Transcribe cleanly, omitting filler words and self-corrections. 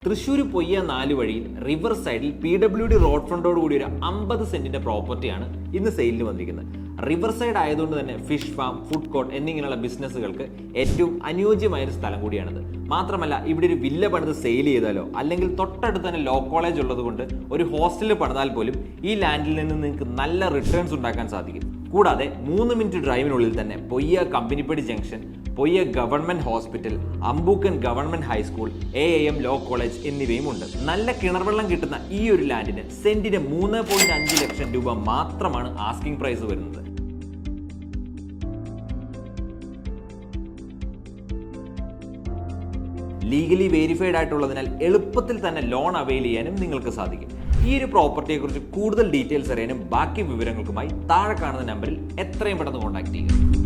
തൃശ്ശൂർ പൊയ്യ 4 വഴിയിൽ റിവർ സൈഡിൽ PWD road ഫ്രണ്ടോട് കൂടി ഒരു 50 സെന്റിന്റെ പ്രോപ്പർട്ടിയാണ് ഇന്ന് സെയിലിന് വന്നിരിക്കുന്നത്. റിവർ സൈഡ് ആയതുകൊണ്ട് തന്നെ ഫിഷ് ഫാം, ഫുഡ് കോർട്ട് എന്നിങ്ങനെയുള്ള ബിസിനസ്സുകൾക്ക് ഏറ്റവും അനുയോജ്യമായ ഒരു സ്ഥലം കൂടിയാണിത്. മാത്രമല്ല ഇവിടെ ഒരു വില്ല പണിത് സെയിൽ ചെയ്താലോ അല്ലെങ്കിൽ തൊട്ടടുത്ത് തന്നെ ലോ കോളേജ് ഉള്ളത് കൊണ്ട് ഒരു ഹോസ്റ്റലിൽ പണിതാൽ പോലും ഈ ലാൻഡിൽ നിന്ന് നിങ്ങൾക്ക് നല്ല റിട്ടേൺസ് ഉണ്ടാക്കാൻ സാധിക്കും. കൂടാതെ 3 മിനിറ്റ് ഡ്രൈവിനുള്ളിൽ തന്നെ Poyya Companypady junction, Poyya government hospital, Ambookan government high school, AIM law college എന്നിവയും ഉണ്ട്. നല്ല കിണർവെള്ളം കിട്ടുന്ന ഈ ഒരു ലാൻഡിന് സെന്റിന് 3.5 ലക്ഷം രൂപ മാത്രമാണ് ആസ്കിംഗ് പ്രൈസ് വരുന്നത്. ലീഗലി വെരിഫൈഡ് ആയിട്ടുള്ളതിനാൽ എളുപ്പത്തിൽ തന്നെ ലോൺ അവൈൽ ചെയ്യാനും നിങ്ങൾക്ക് സാധിക്കും. ഈ ഒരു പ്രോപ്പർട്ടിയെക്കുറിച്ച് കൂടുതൽ ഡീറ്റെയിൽസ് അറിയാനും ബാക്കി വിവരങ്ങൾക്കുമായി താഴെ കാണുന്ന നമ്പറിൽ എത്രയും പെട്ടെന്ന് കോൺടാക്ട് ചെയ്യുക.